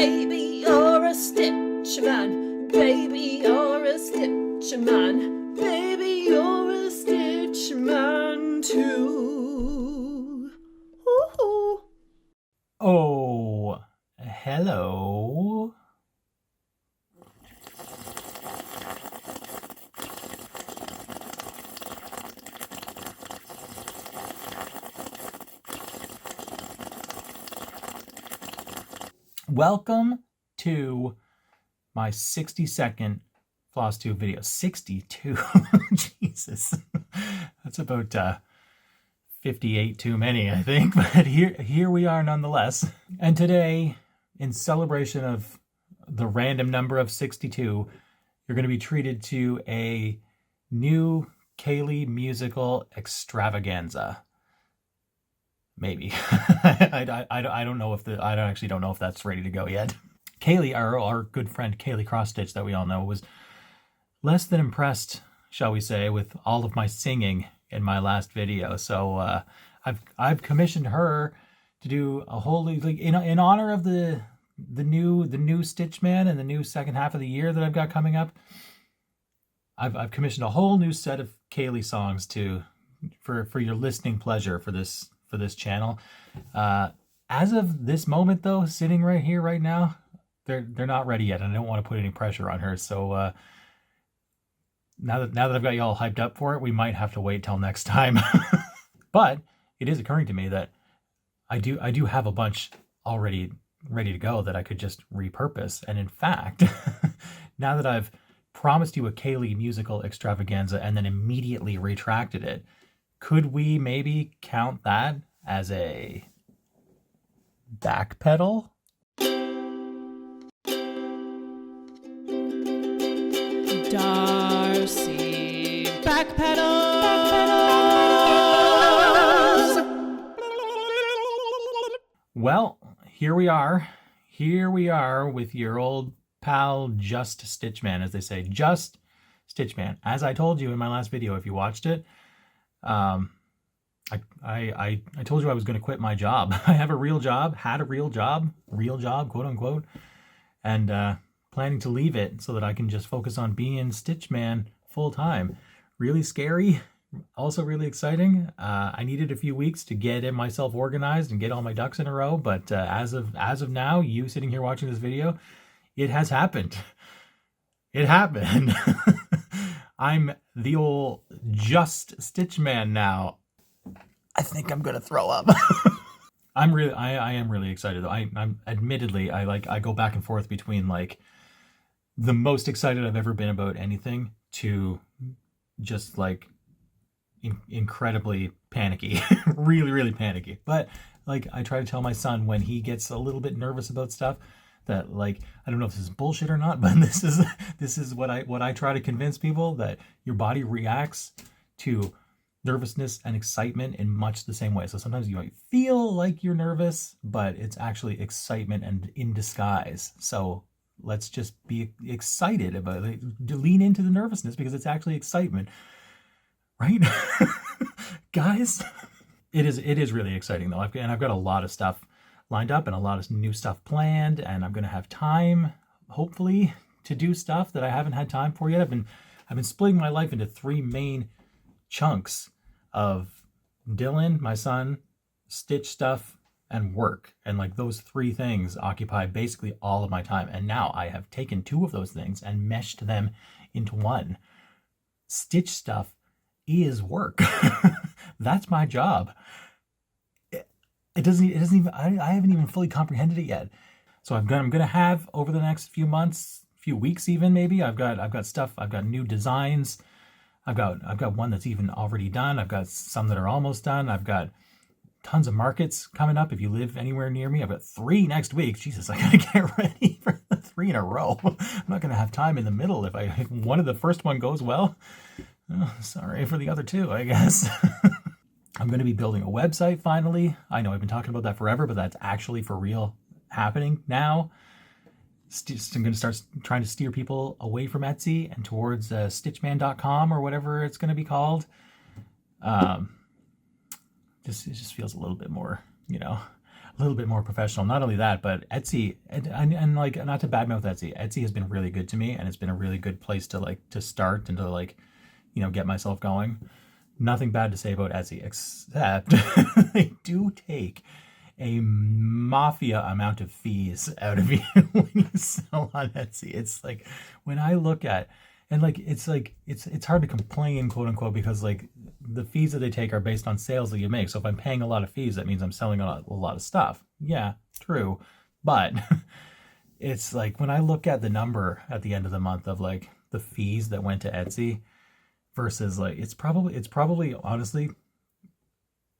Baby, you're a stitch man. Baby, you're a stitch man. Baby, you're a stitch man too. Ooh. Oh, hello. Welcome to my 60-second Flosstube video. 62. Jesus. That's about 58 too many, I think. But here we are nonetheless. And today, in celebration of the random number of 62, you're going to be treated to a new Kaylee musical extravaganza. Maybe. I don't know if I actually don't know if that's ready to go yet. Kaylee, our good friend Kaylee Cross-Stitch that we all know, was less than impressed, shall we say, with all of my singing in my last video. So I've commissioned her to do a whole, like, in honor of the new Stitch Man and the new second half of the year that I've got coming up. I've commissioned a whole new set of Kaylee songs for your listening pleasure for this channel. As of this moment, though, sitting right here, right now, they're not ready yet, and I don't want to put any pressure on her. So now that I've got you all hyped up for it, we might have to wait till next time. But it is occurring to me that I do have a bunch already ready to go that I could just repurpose. And in fact, now that I've promised you a Kaylee musical extravaganza and then immediately retracted it, could we maybe count that as a backpedal? Darcy backpedals. Well, here we are. Here we are with your old pal, Just Stitch Man, as they say. Just Stitch Man. As I told you in my last video, if you watched it, I told you I was going to quit my job. I have a real job, had a real job, quote unquote, and planning to leave it so that I can just focus on being Stitch Man full time. Really scary, also really exciting. I needed a few weeks to get myself organized and get all my ducks in a row, but as of now, you sitting here watching this video, it has happened. It happened. I'm the old Just Stitch Man now. I think I'm gonna throw up. I am really excited though. I'm admittedly, I go back and forth between like the most excited I've ever been about anything to just like incredibly panicky. really panicky. But like, I try to tell my son when he gets a little bit nervous about stuff that, like, I don't know if this is bullshit or not, but this is what I try to convince people, that your body reacts to nervousness and excitement in much the same way. So sometimes you might feel like you're nervous, but it's actually excitement and in disguise. So let's just be excited about it. Lean into the nervousness because it's actually excitement, right? Guys, it is really exciting though. I've got a lot of stuff lined up and a lot of new stuff planned, and I'm going to have time, hopefully, to do stuff that I haven't had time for yet. I've been splitting my life into three main chunks of Dylan, my son, Stitch stuff, and work. And like those three things occupy basically all of my time. And now I have taken two of those things and meshed them into one. Stitch stuff is work. That's my job. It doesn't even, I haven't even fully comprehended it yet. So I'm gonna have over the next few months, few weeks even maybe, I've got stuff, I've got new designs. I've got one that's even already done. I've got some that are almost done. I've got tons of markets coming up if you live anywhere near me. I've got 3 next week. Jesus, I gotta get ready for the 3 in a row. I'm not gonna have time in the middle if one of the first one goes well. Oh, sorry for the other 2, I guess. I'm gonna be building a website finally. I know I've been talking about that forever, but that's actually for real happening now. I'm going to start trying to steer people away from Etsy and towards stitchman.com or whatever it's going to be called. It just feels a little bit more, little bit more professional. Not only that, but Etsy and like, not to badmouth Etsy. Etsy has been really good to me, and it's been a really good place to like to start and to like, get myself going. Nothing bad to say about Etsy, except they do take a mafia amount of fees out of you when you sell on Etsy. It's like, when I look at, and like it's hard to complain, quote unquote, because like the fees that they take are based on sales that you make. So if I'm paying a lot of fees, that means I'm selling a lot of stuff. Yeah, true. But it's like, when I look at the number at the end of the month of like the fees that went to Etsy versus like, it's probably honestly,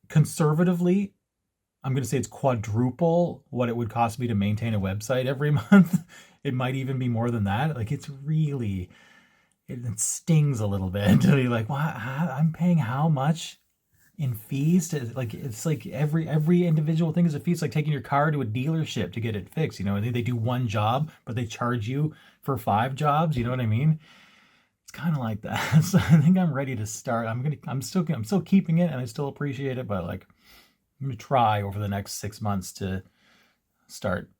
conservatively, I'm going to say it's quadruple what it would cost me to maintain a website every month. It might even be more than that. Like, it's really, it stings a little bit to be like, wow, I'm paying how much in fees to, like, it's like every individual thing is a fee. It's like taking your car to a dealership to get it fixed. They do one job, but they charge you for 5 jobs. You know what I mean? It's kind of like that. So I think I'm ready to start. I'm still keeping it, and I still appreciate it, but like, I'm going to try over the next 6 months to start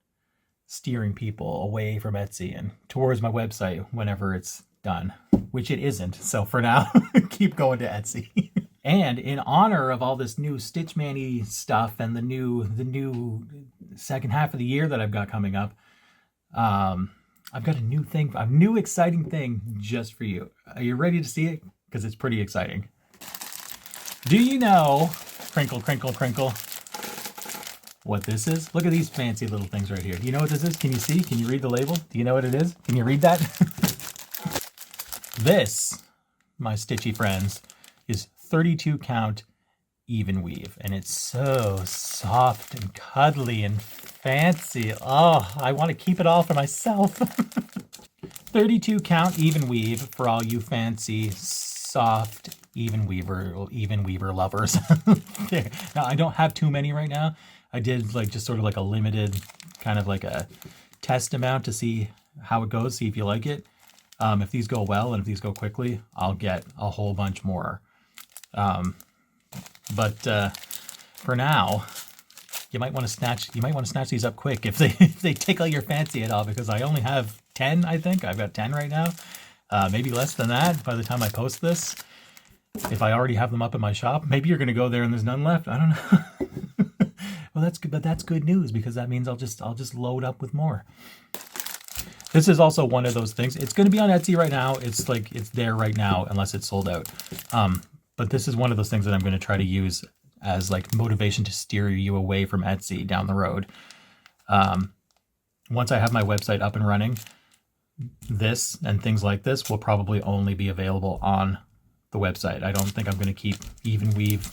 steering people away from Etsy and towards my website whenever it's done, which it isn't. So for now, keep going to Etsy. And in honor of all this new Stitchman-y stuff and the new second half of the year that I've got coming up, I've got a new exciting thing just for you. Are you ready to see it? Because it's pretty exciting. Do you know, crinkle, crinkle, crinkle, what this is? Look at these fancy little things right here. Do you know what this is? Can you see? Can you read the label? Do you know what it is? Can you read that? This, my stitchy friends, is 32 count even weave, and it's so soft and cuddly and fancy. Oh, I want to keep it all for myself. 32 count even weave for all you fancy, soft, even weaver lovers. There. Now, I don't have too many right now. I did like just sort of like a limited kind of like a test amount to see how it goes, see if you like it. If these go well and if these go quickly, I'll get a whole bunch more. But for now, you might want to snatch these up quick if they tickle your fancy at all, because I only have 10, I think. I've got 10 right now. Maybe less than that by the time I post this. If I already have them up in my shop, maybe you're going to go there and there's none left. I don't know. Well, that's good, but that's good news, because that means I'll just load up with more. This is also one of those things. It's going to be on Etsy right now. It's like, it's there right now unless it's sold out. But this is one of those things that I'm going to try to use as like motivation to steer you away from Etsy down the road. Once I have my website up and running, this and things like this will probably only be available on the website. I don't think I'm going to keep even weave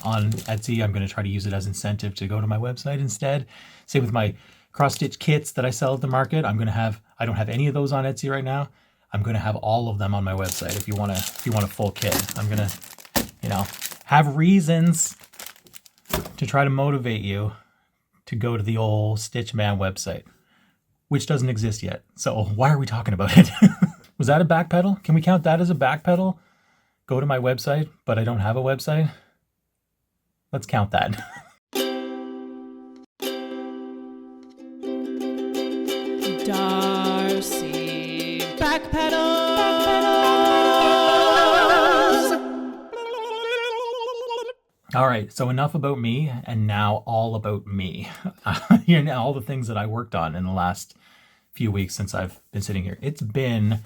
on Etsy. I'm going to try to use it as incentive to go to my website instead. Same with my cross stitch kits that I sell at the market. I don't have any of those on Etsy right now. I'm going to have all of them on my website. If you want a full kit, I'm going to, have reasons to try to motivate you to go to the old Stitchman website, which doesn't exist yet. So why are we talking about it? Was that a backpedal? Can we count that as a backpedal? Go to my website, but I don't have a website? Let's count that. Darcy backpedals. All right, so enough about me, and now all about me. All the things that I worked on in the last few weeks since I've been sitting here. It's been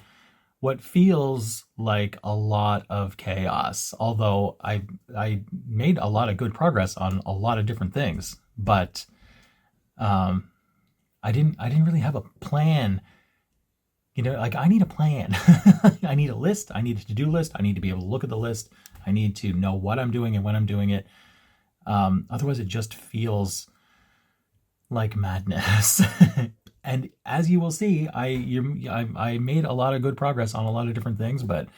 what feels like a lot of chaos, although I made a lot of good progress on a lot of different things, but I didn't really have a plan. I need a plan. I need a list. I need a to-do list. I need to be able to look at the list. I need to know what I'm doing and when I'm doing it. Otherwise, it just feels like madness. And as you will see, I made a lot of good progress on a lot of different things, but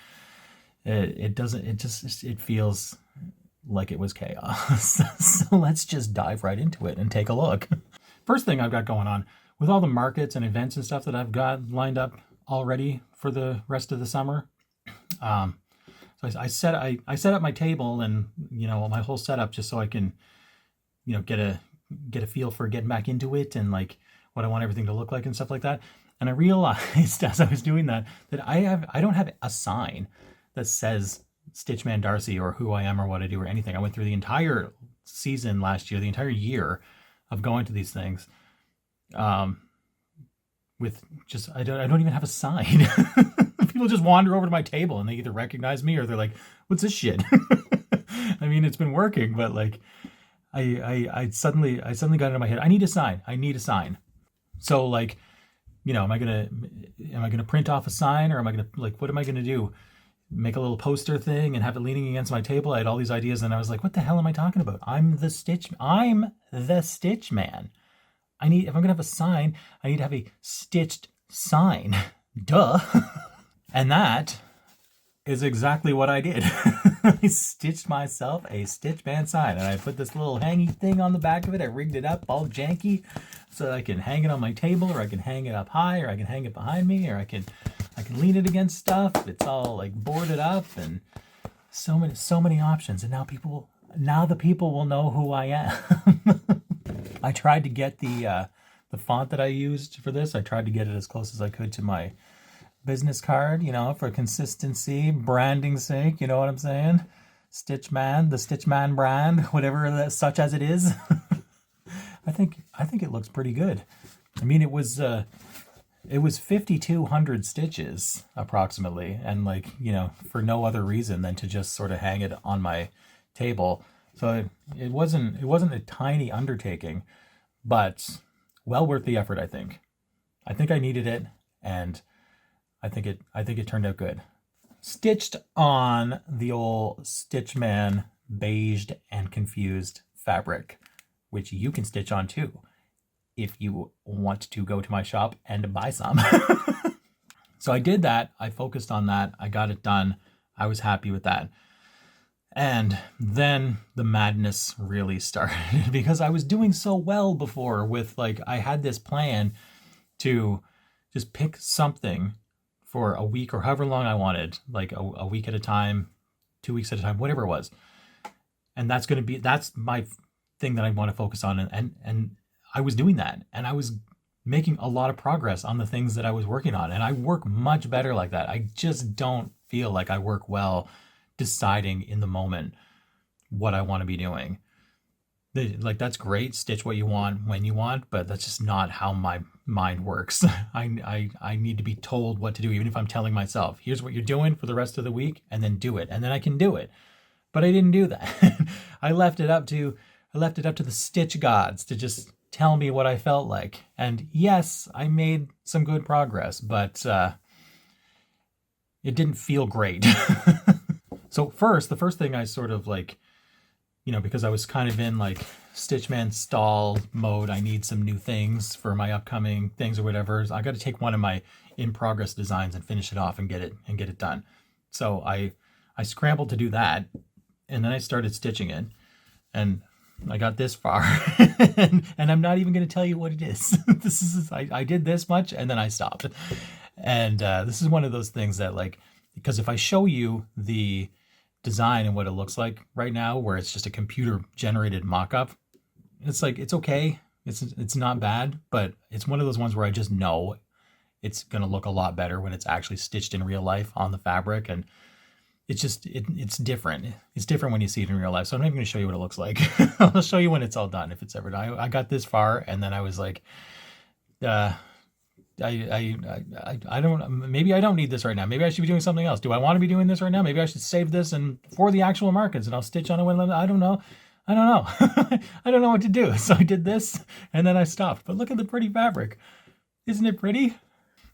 it feels like it was chaos. So let's just dive right into it and take a look. First thing I've got going on with all the markets and events and stuff that I've got lined up already for the rest of the summer. So I set up my table and my whole setup just so I can get get a feel for getting back into it and like what I want everything to look like and stuff like that. And I realized as I was doing that I don't have a sign that says Stitchman Darcy or who I am or what I do or anything. I went through the entire season last year, the entire year of going to these things, with just I don't even have a sign. People just wander over to my table and they either recognize me or they're like, "What's this shit?" I mean, it's been working, but like, I suddenly got into my head. I need a sign. I need a sign. So like, you know, am I gonna print off a sign, or am I gonna, like, what am I gonna do? Make a little poster thing and have it leaning against my table? I had all these ideas, and I was like, what the hell am I talking about? I'm the Stitch Man. If I'm gonna have a sign, I need to have a stitched sign. Duh. And that is exactly what I did. I stitched myself a Stitchman sign, and I put this little hangy thing on the back of it. I rigged it up all janky so that I can hang it on my table, or I can hang it up high, or I can hang it behind me, or I can lean it against stuff. It's all like boarded up, and so many options. And now the people will know who I am. I tried to get the font that I used for this. I tried to get it as close as I could to my business card, you know, for consistency, branding sake, you know what I'm saying? Stitchman, the Stitchman brand, whatever that, such as it is. I think it looks pretty good. I mean, it was 5,200 stitches approximately, and like, you know, for no other reason than to just sort of hang it on my table. So it wasn't a tiny undertaking, but well worth the effort, I think. I think I needed it, and I think it turned out good. Stitched on the old Stitchman beiged and confused fabric, which you can stitch on too if you want to go to my shop and buy some. So I did that. I focused on that. I got it done. I was happy with that. And then the madness really started because I was doing so well before with, like, I had this plan to just pick something for a week or however long I wanted, like a week at a time, 2 weeks at a time, whatever it was. And that's my thing that I want to focus on. And I was doing that, and I was making a lot of progress on the things that I was working on. And I work much better like that. I just don't feel like I work well deciding in the moment what I want to be doing. Like, that's great, stitch what you want when you want, but that's just not how my mind works. I need to be told what to do, even if I'm telling myself, here's what you're doing for the rest of the week, and then do it, and then I can do it. But I didn't do that. I left it up to the stitch gods to just tell me what I felt like. And yes, I made some good progress, but it didn't feel great. So the first thing I sort of, like, you know, because I was kind of in like Stitchman stall mode, I need some new things for my upcoming things or whatever. I got to take one of my in progress designs and finish it off and get it done. So I scrambled to do that, and then I started stitching it, and I got this far, and I'm not even going to tell you what it is. I did this much, and then I stopped. And this is one of those things that, like, because if I show you the design and what it looks like right now, where it's just a computer generated mock-up, it's like, it's okay, it's not bad, but it's one of those ones where I just know it's going to look a lot better when it's actually stitched in real life on the fabric. And it's just it's different. It's different when you see it in real life. So I'm not even going to show you what it looks like. I'll show you when it's all done, if it's ever done. I got this far, and then I was like, I don't, maybe I don't need this right now. Maybe I should be doing something else. Do I want to be doing this right now? Maybe I should save this and for the actual markets, and I'll stitch on it when I don't know. I don't know what to do. So I did this, and then I stopped. But look at the pretty fabric. Isn't it pretty?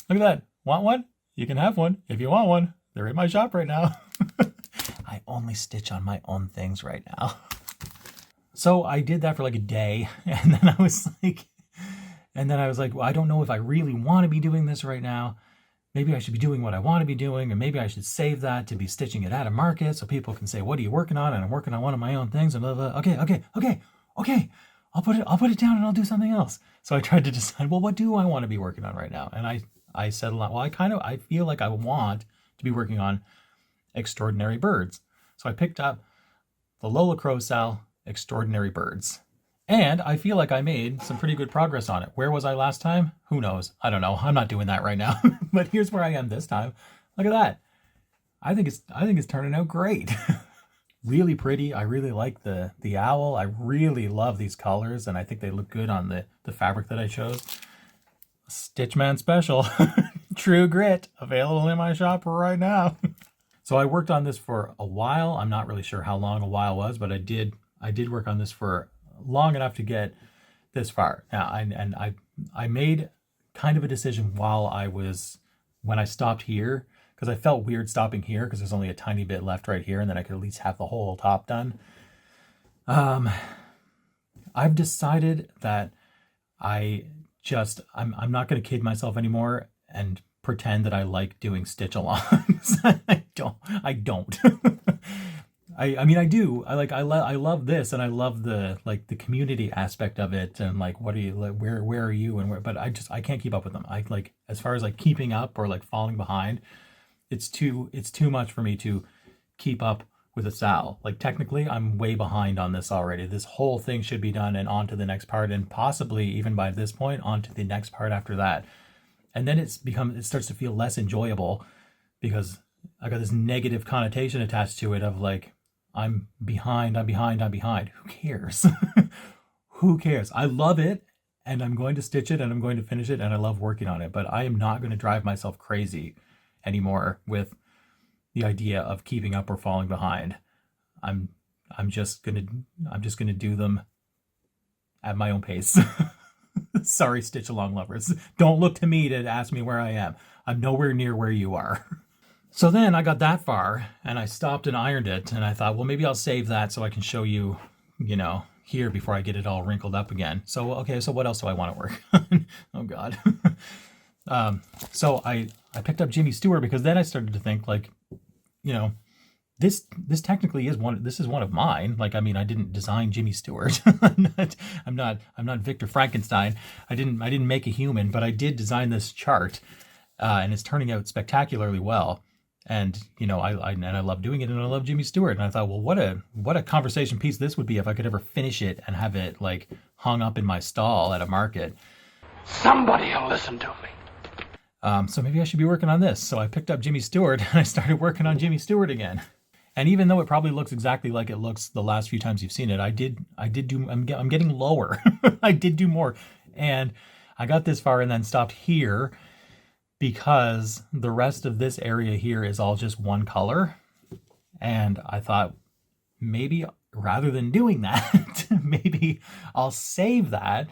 Look at that. Want one? You can have one if you want one. They're in my shop right now. I only stitch on my own things right now. So I did that for like a day, and then I was like, well, I don't know if I really want to be doing this right now. Maybe I should be doing what I want to be doing, and maybe I should save that to be stitching it at a market so people can say, what are you working on? And I'm working on one of my own things, and blah, blah. Okay. I'll put it down and I'll do something else. So I tried to decide, well, what do I want to be working on right now? And I said a lot, well, I feel like I want to be working on Extraordinary Birds. So I picked up the Lola Crowsell Extraordinary Birds. And I feel like I made some pretty good progress on it. Where was I last time? Who knows? I don't know. I'm not doing that right now. But here's where I am this time. Look at that. I think it's turning out great. Really pretty. I really like the owl. I really love these colors, and I think they look good on the fabric that I chose. Stitchman Special. True Grit, available in my shop right now. So I worked on this for a while. I'm not really sure how long a while was, but I did work on this for long enough to get this far. Now, I made kind of a decision when I stopped here, because I felt weird stopping here because there's only a tiny bit left right here, and then I could at least have the whole top done. I've decided that I'm not going to kid myself anymore and pretend that I like doing stitch alongs. I don't. I mean, I do. I love this, and I love the community aspect of it, and like, what are you, like, where are you, and where, but I can't keep up with them. I like, as far as like keeping up or like falling behind, it's too much for me to keep up with a Sal. Like, technically I'm way behind on this already. This whole thing should be done and on to the next part, and possibly even by this point on to the next part after that. And then it starts to feel less enjoyable because I got this negative connotation attached to it of like, I'm behind. Who cares? Who cares? I love it, and I'm going to stitch it, and I'm going to finish it, and I love working on it, but I am not going to drive myself crazy anymore with the idea of keeping up or falling behind. I'm just gonna do them at my own pace. Sorry, stitch along lovers. Don't look to me to ask me where I am. I'm nowhere near where you are. So then I got that far, and I stopped and ironed it, and I thought, well, maybe I'll save that so I can show you, here before I get it all wrinkled up again. So, okay, so what else do I want to work on? Oh, God. So I picked up Jimmy Stewart, because then I started to think, like, this technically is one of mine. Like, I mean, I didn't design Jimmy Stewart. I'm not Victor Frankenstein. I didn't make a human, but I did design this chart, and it's turning out spectacularly well. And I love doing it, and I love Jimmy Stewart. And I thought, well, what a conversation piece this would be if I could ever finish it and have it like hung up in my stall at a market. Somebody will listen to me. So maybe I should be working on this. So I picked up Jimmy Stewart and I started working on Jimmy Stewart again. And even though it probably looks exactly like it looks the last few times you've seen it, I'm getting lower. I did do more. And I got this far and then stopped here because the rest of this area here is all just one color. And I thought, maybe rather than doing that, maybe I'll save that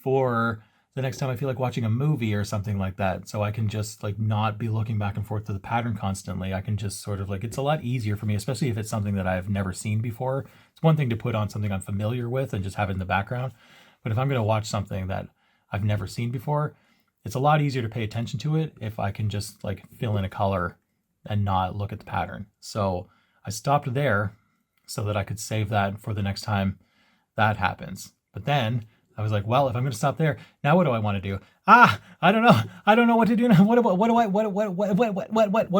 for the next time I feel like watching a movie or something like that, so I can just like not be looking back and forth to the pattern constantly. I can just sort of like, it's a lot easier for me, especially if it's something that I've never seen before. It's one thing to put on something I'm familiar with and just have it in the background, but if I'm going to watch something that I've never seen before, it's a lot easier to pay attention to it if I can just like fill in a color and not look at the pattern. So I stopped there so that I could save that for the next time that happens. But then I was like, well, if I'm going to stop there, now what do I want to do? I don't know. I don't know what to do now. What do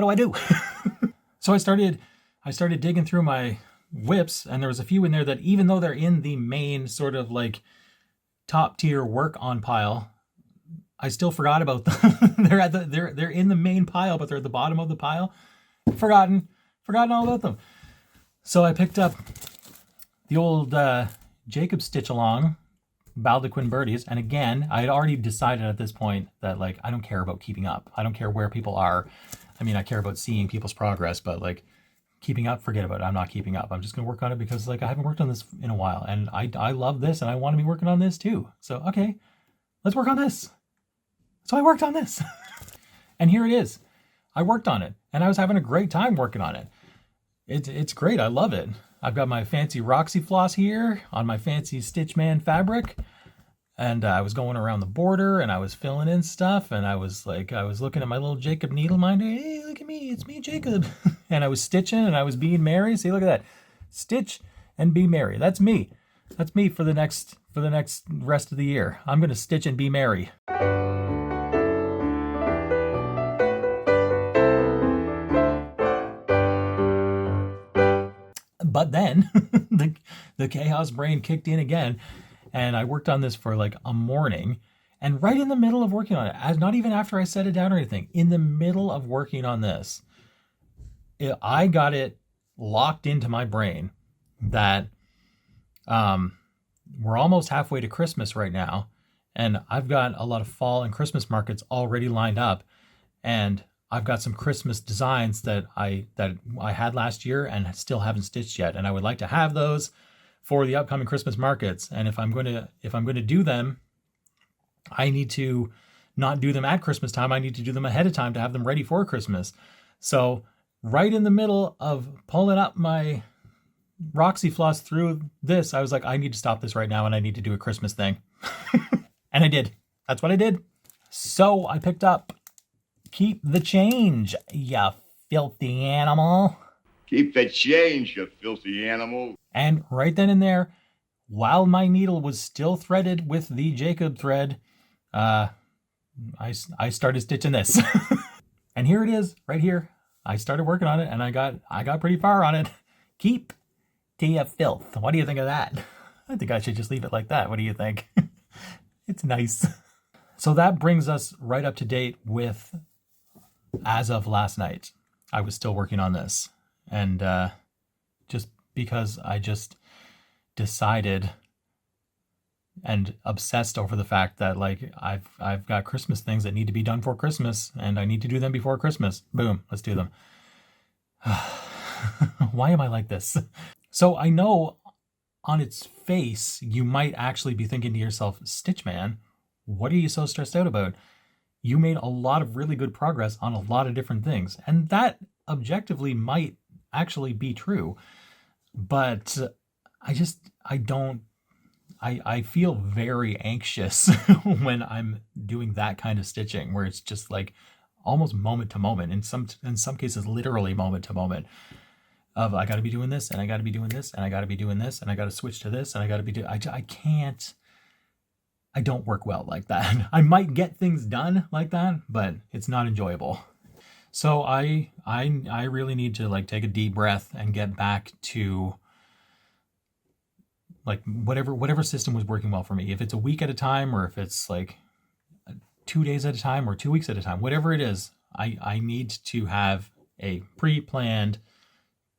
I do? So I started digging through my whips, and there was a few in there that, even though they're in the main sort of like top tier work on pile, I still forgot about them. They're in the main pile, but they're at the bottom of the pile. Forgotten all about them. So I picked up the old Jacob Stitch Along Baldequin Birdies, and again, I had already decided at this point that like, I don't care about keeping up. I don't care where people are. I mean, I care about seeing people's progress, but like keeping up, forget about it. I'm not keeping up. I'm just gonna work on it because like I haven't worked on this in a while, and I love this, and I want to be working on this too. So okay, let's work on this. So I worked on this. And here it is. I worked on it, and I was having a great time working on it. It's great. I love it. I've got my fancy Roxy floss here on my fancy Stitchman fabric, and I was going around the border, and I was filling in stuff, and I was looking at my little Jacob needle minder. Hey, look at me, it's me, Jacob. And I was stitching, and I was being merry. See, look at that. Stitch and be merry. That's me. That's me for the next rest of the year. I'm going to stitch and be merry. But then the chaos brain kicked in again, And I worked on this for like a morning, and right in the middle of working on it, as not even after I set it down or anything, in the middle of working on this, I got it locked into my brain that we're almost halfway to Christmas right now, and I've got a lot of fall and Christmas markets already lined up, and I've got some Christmas designs that I had last year and still haven't stitched yet, and I would like to have those for the upcoming Christmas markets. And if I'm going to do them, I need to not do them at Christmas time. I need to do them ahead of time to have them ready for Christmas. So right in the middle of pulling up my Roxy floss through this, I was like, I need to stop this right now, and I need to do a Christmas thing. And I did. That's what I did. So I picked up Keep the Change, ya filthy animal. Keep the change, you filthy animal. And right then and there, while my needle was still threaded with the Jacob thread, I started stitching this. And here it is, right here. I started working on it, and I got pretty far on it. Keep the filth. What do you think of that? I think I should just leave it like that. What do you think? It's nice. So that brings us right up to date with, as of last night, I was still working on this. And just because I just decided and obsessed over the fact that like I've got Christmas things that need to be done for Christmas, and I need to do them before Christmas. Boom, let's do them. Why am I like this? So I know on its face, you might actually be thinking to yourself, Stitchman, what are you so stressed out about? You made a lot of really good progress on a lot of different things. And that objectively might actually be true. But I feel very anxious when I'm doing that kind of stitching, where it's just like almost moment to moment, in some cases literally moment to moment, of I got to be doing this, and I got to be doing this, and I got to be doing this, and I got to switch to this, and I got to be doing. I don't work well like that. I might get things done like that, but it's not enjoyable. So I really need to like take a deep breath and get back to like whatever system was working well for me. If it's a week at a time, or if it's like 2 days at a time, or 2 weeks at a time, whatever it is, I need to have a pre-planned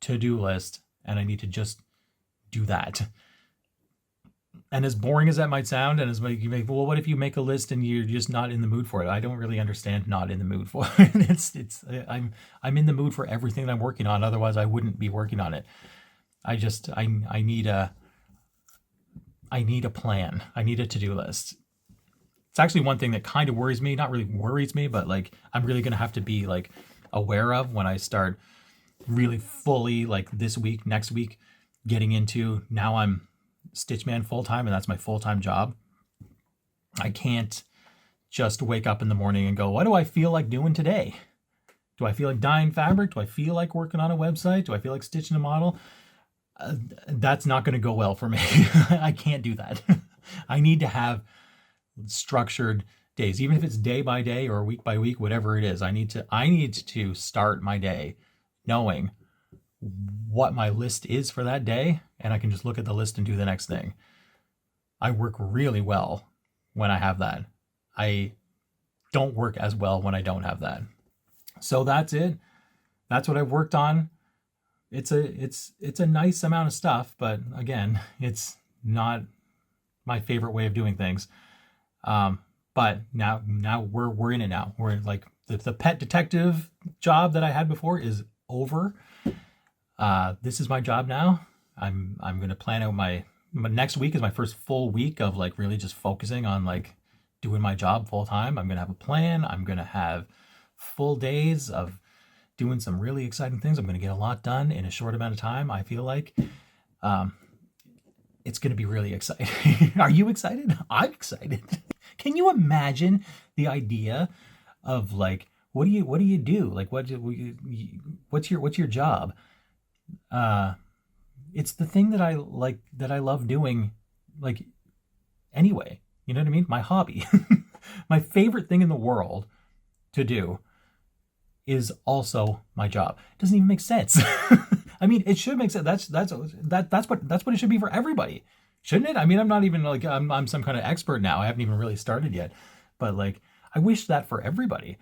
to-do list, and I need to just do that. And as boring as that might sound, and as you make, well, what if you make a list and you're just not in the mood for it? I don't really understand not in the mood for it. I'm in the mood for everything that I'm working on. Otherwise, I wouldn't be working on it. I need a plan. I need a to-do list. It's actually one thing that kind of worries me. Not really worries me, but like I'm really gonna have to be like aware of when I start really fully, like this week, next week, getting into, now I'm Stitchman full-time, and that's my full-time job. I can't just wake up in the morning and go, what do I feel like doing today? Do I feel like dyeing fabric? Do I feel like working on a website? Do I feel like stitching a model? That's not going to go well for me. I can't do that. I need to have structured days, even if it's day by day or week by week, whatever it is. I need to start my day knowing what my list is for that day, and I can just look at the list and do the next thing. I work really well when I have that. I don't work as well when I don't have that. So that's it. That's what I've worked on. It's a nice amount of stuff, but again, it's not my favorite way of doing things. But now we're in it now. We're like the pet detective job that I had before is over. This is my job now. I'm going to plan out my next week is my first full week of like really just focusing on like doing my job full time. I'm going to have a plan. I'm going to have full days of doing some really exciting things. I'm going to get a lot done in a short amount of time. I feel like, it's going to be really exciting. Are you excited? I'm excited. Can you imagine the idea of like, what do you do? Like, what's your job? It's the thing that I like, that I love doing, like, anyway, you know what I mean? My hobby, my favorite thing in the world to do is also my job. It doesn't even make sense. I mean, it should make sense. That's what it should be for everybody. Shouldn't it? I mean, I'm not even like I'm some kind of expert now. I haven't even really started yet. But like I wish that for everybody.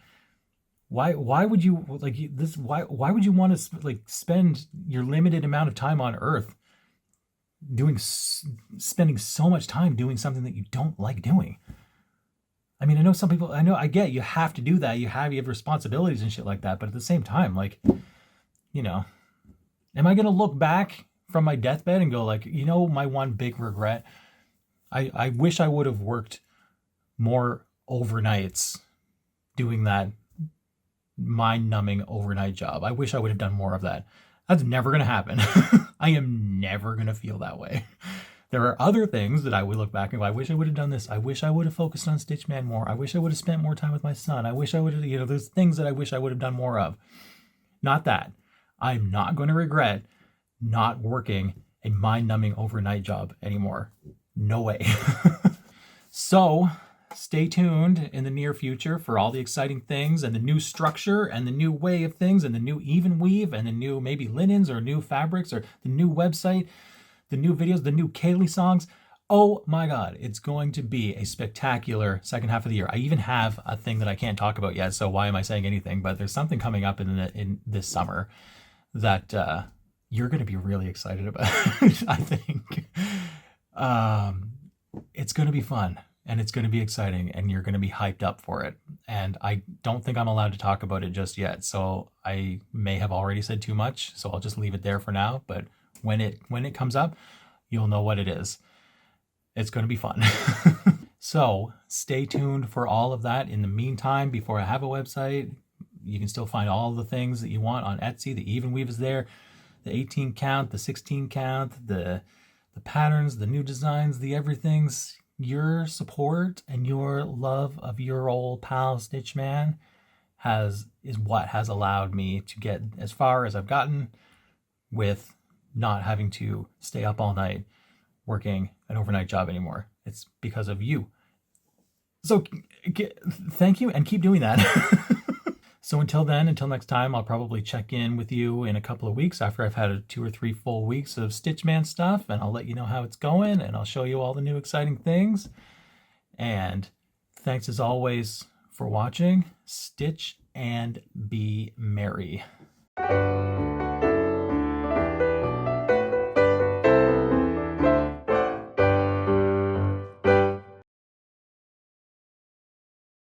Why would you like this why would you want to like spend your limited amount of time on earth spending so much time doing something that you don't like doing? I mean, I know some people, I get you have to do that. You have responsibilities and shit like that. But at the same time, like, you know, am I going to look back from my deathbed and go like, my one big regret, I wish I would have worked more overnights doing that mind-numbing overnight job. I wish I would have done more of that. That's never going to happen. I am never going to feel that way. There are other things that I would look back and go, I wish I would have done this. I wish I would have focused on Stitchman more. I wish I would have spent more time with my son. I wish I would have, there's things that I wish I would have done more of. Not that. I'm not going to regret not working a mind-numbing overnight job anymore. No way. So, stay tuned in the near future for all the exciting things and the new structure and the new way of things and the new even weave and the new maybe linens or new fabrics or the new website, the new videos, the new Kaylee songs. Oh my God, it's going to be a spectacular second half of the year. I even have a thing that I can't talk about yet, so why am I saying anything? But there's something coming up in this summer that you're going to be really excited about, I think. It's going to be fun and it's going to be exciting and you're going to be hyped up for it. And I don't think I'm allowed to talk about it just yet, so I may have already said too much, so I'll just leave it there for now. But when it comes up, you'll know what it is. It's going to be fun. So stay tuned for all of that. In the meantime, before I have a website, you can still find all the things that you want on Etsy. The even weave is there, the 18 count, the 16 count, the patterns, the new designs, the everythings. Your support and your love of your old pal Stitchman is what has allowed me to get as far as I've gotten with not having to stay up all night working an overnight job anymore. It's because of you. So thank you and keep doing that. So until then, until next time, I'll probably check in with you in a couple of weeks after I've had 2 or 3 full weeks of Stitchman stuff, and I'll let you know how it's going and I'll show you all the new exciting things. And thanks as always for watching. Stitch and be merry.